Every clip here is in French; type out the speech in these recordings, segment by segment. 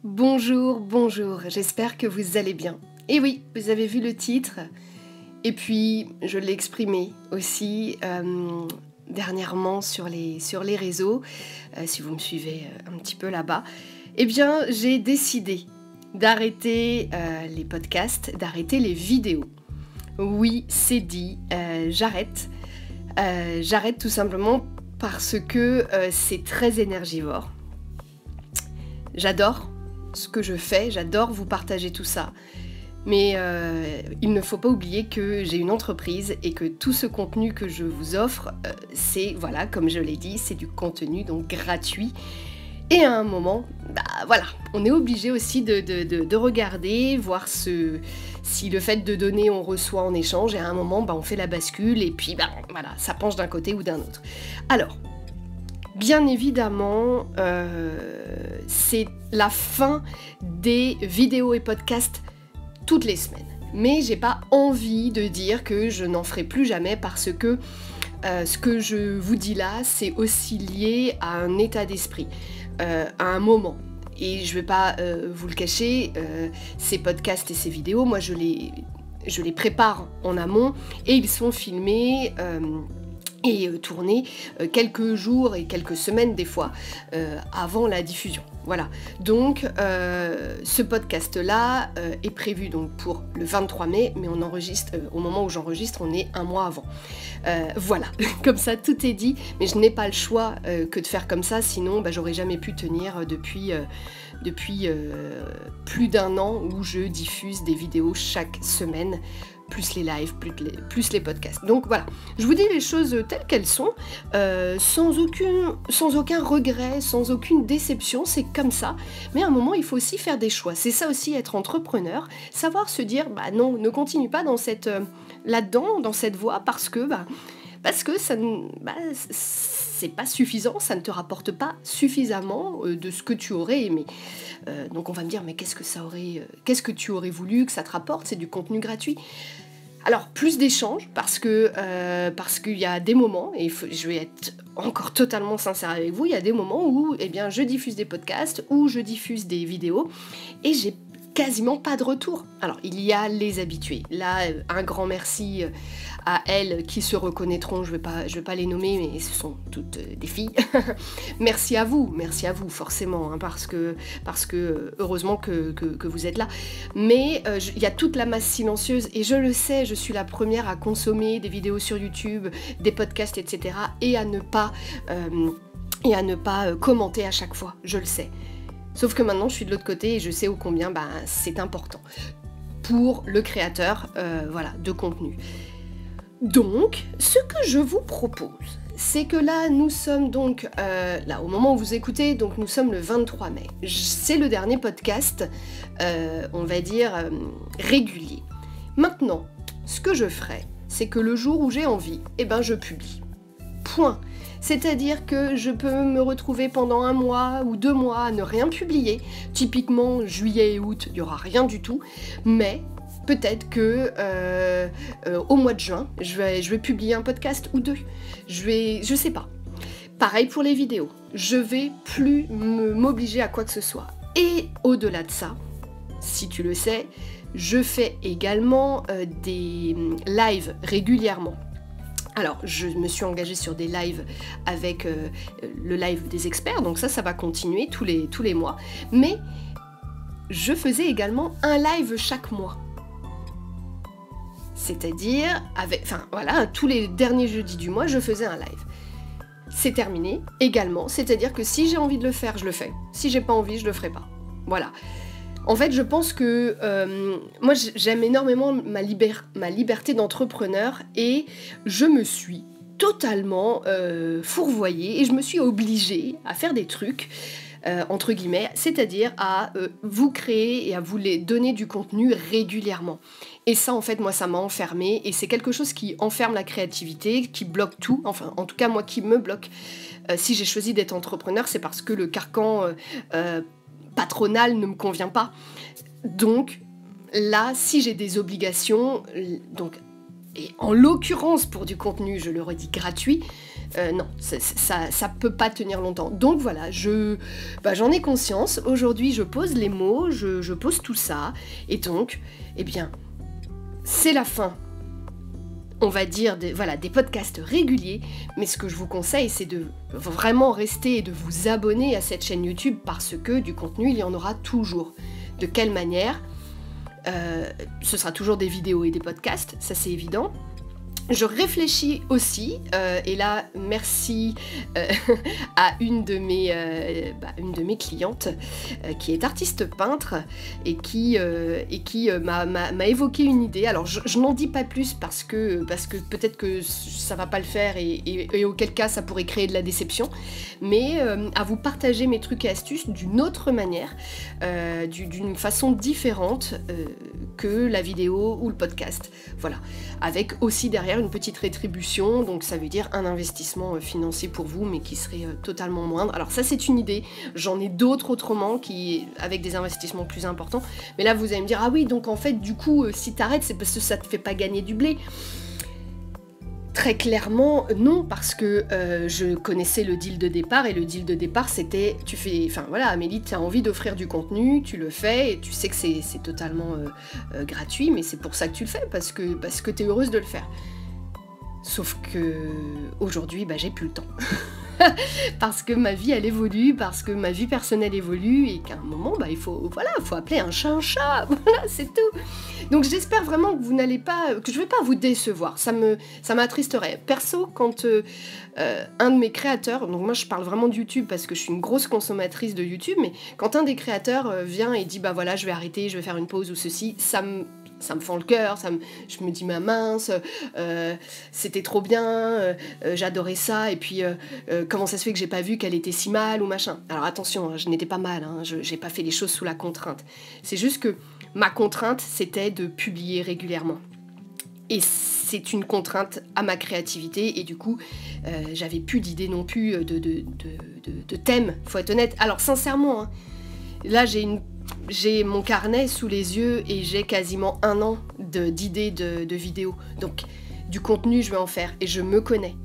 Bonjour, bonjour, j'espère que vous allez bien. Et oui, vous avez vu le titre, et puis je l'ai exprimé aussi dernièrement sur les réseaux, si vous me suivez un petit peu là-bas. Eh bien, j'ai décidé d'arrêter les podcasts, d'arrêter les vidéos. Oui, c'est dit, j'arrête. J'arrête tout simplement parce que c'est très énergivore. J'adore ce que je fais, j'adore vous partager tout ça. Mais il ne faut pas oublier que j'ai une entreprise et que tout ce contenu que je vous offre, c'est, voilà, comme je l'ai dit, c'est du contenu donc gratuit. Et à un moment, voilà, on est obligé aussi de regarder, voir si le fait de donner, on reçoit en échange, et à un moment, on fait la bascule, et puis voilà, ça penche d'un côté ou d'un autre. Alors, bien évidemment, c'est la fin des vidéos et podcasts toutes les semaines. Mais j'ai pas envie de dire que je n'en ferai plus jamais parce que ce que je vous dis là, c'est aussi lié à un état d'esprit, à un moment. Et je vais pas vous le cacher, ces podcasts et ces vidéos, moi je les prépare en amont et ils sont filmés et tourné quelques jours et quelques semaines des fois avant la diffusion. Voilà. Donc ce podcast-là est prévu donc pour le 23 mai, mais on enregistre, au moment où j'enregistre, on est un mois avant. Voilà, comme ça tout est dit, mais je n'ai pas le choix que de faire comme ça, sinon j'aurais jamais pu tenir depuis plus d'un an où je diffuse des vidéos chaque semaine, plus les lives, plus les podcasts. Donc voilà, je vous dis les choses telles qu'elles sont, sans aucun regret, sans aucune déception, c'est comme ça. Mais à un moment, il faut aussi faire des choix. C'est ça aussi être entrepreneur, savoir se dire, non, ne continue pas dans là-dedans, dans cette voie, parce que ça, c'est pas suffisant, ça ne te rapporte pas suffisamment de ce que tu aurais aimé. Donc on va me dire, mais qu'est-ce que tu aurais voulu que ça te rapporte? C'est du contenu gratuit. Alors, plus d'échanges, parce qu'il y a des moments, et je vais être encore totalement sincère avec vous, il y a des moments où je diffuse des podcasts, où je diffuse des vidéos, et j'ai quasiment pas de retour. Alors, il y a les habitués. Là, un grand merci à elles qui se reconnaîtront, je vais pas les nommer, mais ce sont toutes des filles. Merci à vous forcément, hein, parce que heureusement que vous êtes là. Mais il y a toute la masse silencieuse, et je le sais, je suis la première à consommer des vidéos sur YouTube, des podcasts, etc. et à ne pas commenter à chaque fois, je le sais. Sauf que maintenant je suis de l'autre côté et je sais ô combien c'est important pour le créateur de contenu. Donc, ce que je vous propose, c'est que là, nous sommes donc, au moment où vous écoutez, donc nous sommes le 23 mai. C'est le dernier podcast, on va dire, régulier. Maintenant, ce que je ferai, c'est que le jour où j'ai envie, je publie. Point. C'est-à-dire que je peux me retrouver pendant 1 mois ou 2 mois à ne rien publier. Typiquement, juillet et août, il n'y aura rien du tout. Mais peut-être que au mois de juin, je vais publier un podcast ou 2. Je sais pas. Pareil pour les vidéos. Je vais plus m'obliger à quoi que ce soit. Et au-delà de ça, si tu le sais, je fais également des lives régulièrement. Alors, je me suis engagée sur des lives avec le live des experts, donc ça va continuer tous les mois. Mais je faisais également un live chaque mois. C'est-à-dire, tous les derniers jeudis du mois, je faisais un live. C'est terminé également, c'est-à-dire que si j'ai envie de le faire, je le fais. Si j'ai pas envie, je le ferai pas. Voilà. En fait, je pense que moi, j'aime énormément ma liberté d'entrepreneur, et je me suis totalement fourvoyée et je me suis obligée à faire des trucs, entre guillemets, c'est-à-dire à vous créer et à vous les donner du contenu régulièrement. Et ça, en fait, moi, ça m'a enfermée, et c'est quelque chose qui enferme la créativité, qui bloque tout, enfin, en tout cas, moi, qui me bloque. Si j'ai choisi d'être entrepreneur, c'est parce que le carcan patronal ne me convient pas. Donc là, si j'ai des obligations, et en l'occurrence pour du contenu, je le redis, gratuit, non, ça peut pas tenir longtemps. Donc voilà, j'en ai conscience. Aujourd'hui, je pose les mots, je pose tout ça. Et donc, eh bien, c'est la fin, on va dire, des podcasts réguliers. Mais ce que je vous conseille, c'est de vraiment rester et de vous abonner à cette chaîne YouTube parce que du contenu, il y en aura toujours. De quelle manière ? Ce sera toujours des vidéos et des podcasts, ça c'est évident. Je réfléchis aussi, et là merci à une de mes clientes qui est artiste peintre et qui m'a évoqué une idée. Alors je n'en dis pas plus parce que peut-être que ça va pas le faire et auquel cas ça pourrait créer de la déception, mais à vous partager mes trucs et astuces d'une autre manière, d'une façon différente que la vidéo ou le podcast. Voilà, avec aussi derrière une petite rétribution, donc ça veut dire un investissement financier pour vous, mais qui serait totalement moindre. Alors ça c'est une idée, j'en ai d'autres autrement, avec des investissements plus importants, mais là vous allez me dire, ah oui, donc en fait du coup, si t'arrêtes, c'est parce que ça te fait pas gagner du blé. Très clairement, non, parce que je connaissais le deal de départ, et le deal de départ, c'était, Amélie, tu as envie d'offrir du contenu, tu le fais, et tu sais que c'est totalement gratuit, mais c'est pour ça que tu le fais, parce que tu es heureuse de le faire. Sauf que aujourd'hui, j'ai plus le temps. Parce que ma vie, elle évolue, parce que ma vie personnelle évolue, et qu'à un moment, il faut appeler un chat un chat, voilà, c'est tout. Donc j'espère vraiment que je vais pas vous décevoir, ça m'attristerait. Perso, quand un de mes créateurs, donc moi je parle vraiment de YouTube parce que je suis une grosse consommatrice de YouTube, mais quand un des créateurs vient et dit, je vais arrêter, je vais faire une pause ou ceci, ça me fend le cœur, je me dis, ma mince, c'était trop bien, j'adorais ça, et puis comment ça se fait que j'ai pas vu qu'elle était si mal ou machin. Alors attention, je n'étais pas mal, j'ai pas fait les choses sous la contrainte. C'est juste que ma contrainte, c'était de publier régulièrement. Et c'est une contrainte à ma créativité, et du coup, j'avais plus d'idées non plus de thèmes, faut être honnête. Alors sincèrement, là j'ai mon carnet sous les yeux et j'ai quasiment 1 an d'idées de vidéos. Donc du contenu, je vais en faire, et je me connais.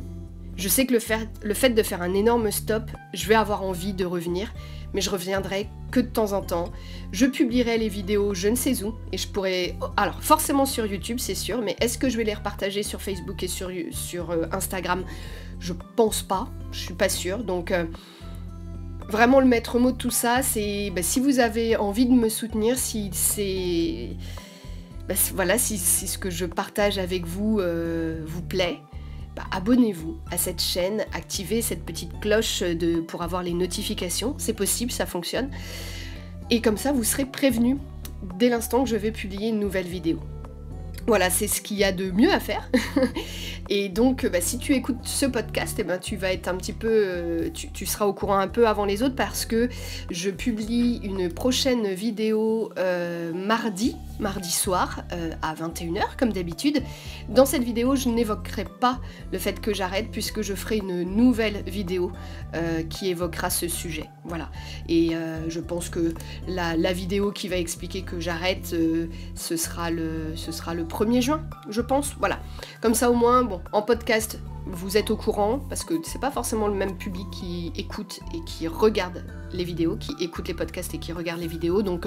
Je sais que le fait de faire un énorme stop, je vais avoir envie de revenir, mais je reviendrai que de temps en temps. Je publierai les vidéos je ne sais où, et je pourrai... Alors forcément sur YouTube, c'est sûr, mais est-ce que je vais les repartager sur Facebook et sur Instagram ? Je pense pas, je suis pas sûre, donc... Vraiment le maître mot de tout ça, c'est si vous avez envie de me soutenir, si c'est si ce que je partage avec vous vous plaît, abonnez-vous à cette chaîne, activez cette petite cloche pour avoir les notifications, c'est possible, ça fonctionne. Et comme ça, vous serez prévenus dès l'instant que je vais publier une nouvelle vidéo. Voilà, c'est ce qu'il y a de mieux à faire. Et donc, si tu écoutes ce podcast, tu vas être un petit peu... tu seras au courant un peu avant les autres, parce que je publie une prochaine vidéo mardi soir, à 21h, comme d'habitude. Dans cette vidéo, je n'évoquerai pas le fait que j'arrête, puisque je ferai une nouvelle vidéo qui évoquera ce sujet. Voilà. Et je pense que la vidéo qui va expliquer que j'arrête, ce sera le 1er juin, je pense. Voilà. Comme ça, au moins, en podcast, vous êtes au courant, parce que c'est pas forcément le même public qui écoute et qui regarde les vidéos, qui écoute les podcasts et qui regarde les vidéos. Donc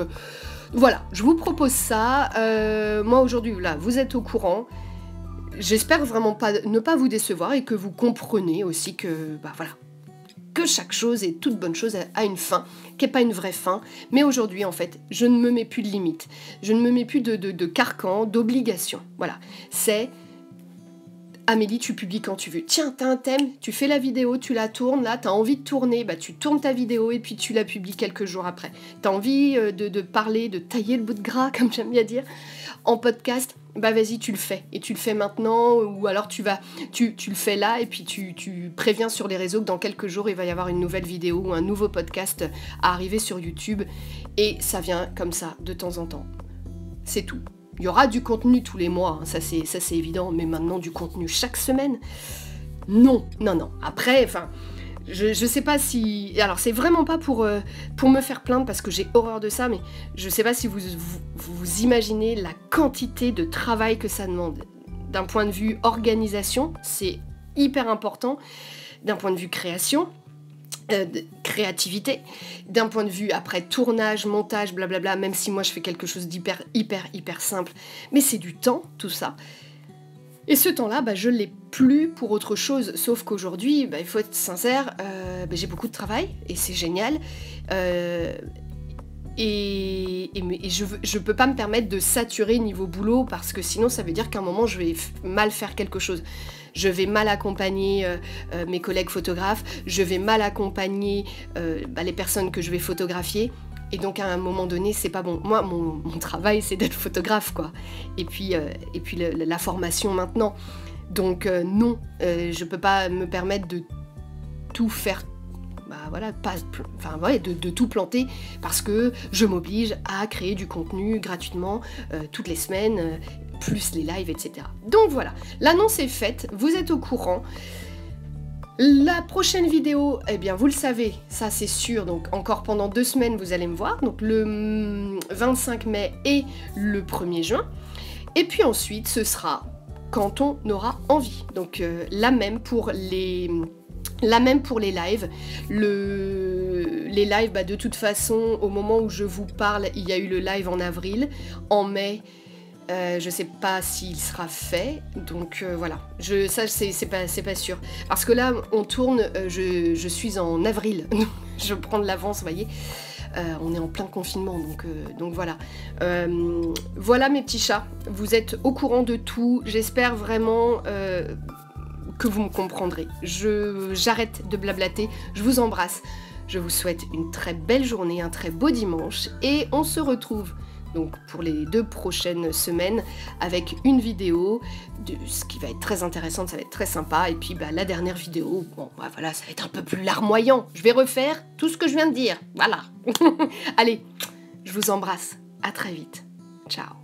voilà, je vous propose ça. Moi aujourd'hui, là, vous êtes au courant. J'espère vraiment ne pas vous décevoir, et que vous comprenez aussi que, que chaque chose et toute bonne chose a une fin, qui n'est pas une vraie fin. Mais aujourd'hui, en fait, je ne me mets plus de limites. Je ne me mets plus de carcan, d'obligations. Voilà, c'est... Amélie, tu publies quand tu veux. Tiens, t'as un thème, tu fais la vidéo, tu la tournes, là, t'as envie de tourner, tu tournes ta vidéo et puis tu la publies quelques jours après. T'as envie de parler, de tailler le bout de gras, comme j'aime bien dire, en podcast, vas-y, tu le fais. Et tu le fais maintenant, ou alors tu le fais là, et puis tu préviens sur les réseaux que dans quelques jours, il va y avoir une nouvelle vidéo ou un nouveau podcast à arriver sur YouTube, et ça vient comme ça, de temps en temps. C'est tout. Il y aura du contenu tous les mois, ça c'est évident, mais maintenant du contenu chaque semaine, non. Après, je sais pas si... Alors c'est vraiment pas pour me faire plaindre, parce que j'ai horreur de ça, mais je sais pas si vous imaginez la quantité de travail que ça demande. D'un point de vue organisation, c'est hyper important. d'un point de vue création, créativité, d'un point de vue après tournage, montage, blablabla, même si moi je fais quelque chose d'hyper, hyper simple, mais c'est du temps, tout ça. Et ce temps-là, bah, je ne l'ai plus pour autre chose, sauf qu'aujourd'hui, bah, il faut être sincère, bah, j'ai beaucoup de travail, et c'est génial, et je peux pas me permettre de saturer niveau boulot, parce que sinon ça veut dire qu'à un moment je vais mal faire quelque chose. Je vais mal accompagner mes collègues photographes, je vais mal accompagner bah, les personnes que je vais photographier, et donc à un moment donné c'est pas bon. Moi mon travail c'est d'être photographe quoi, et puis la formation maintenant, donc non, je peux pas me permettre de tout faire, bah voilà, de tout planter, parce que je m'oblige à créer du contenu gratuitement toutes les semaines, plus les lives, etc. Donc voilà, l'annonce est faite, vous êtes au courant. La prochaine vidéo, eh bien vous le savez, ça c'est sûr, donc encore pendant 2 semaines vous allez me voir, donc le 25 mai et le 1er juin. Et puis ensuite ce sera quand on aura envie, donc la même pour les lives. Les lives, bah, de toute façon, au moment où je vous parle, il y a eu le live en avril. En mai, je sais pas s'il sera fait, donc voilà. Ça, c'est pas sûr. Parce que là, on tourne, je suis en avril. Je prends de l'avance, vous voyez. On est en plein confinement, donc voilà. Voilà mes petits chats, vous êtes au courant de tout. J'espère vraiment que vous me comprendrez. J'arrête de blablater, je vous embrasse. Je vous souhaite une très belle journée, un très beau dimanche, et on se retrouve donc pour les 2 prochaines semaines avec une vidéo, ce qui va être très intéressante, ça va être très sympa, et puis bah, la dernière vidéo, bon bah, voilà, ça va être un peu plus larmoyant. Je vais refaire tout ce que je viens de dire, voilà. Allez, je vous embrasse, à très vite, ciao.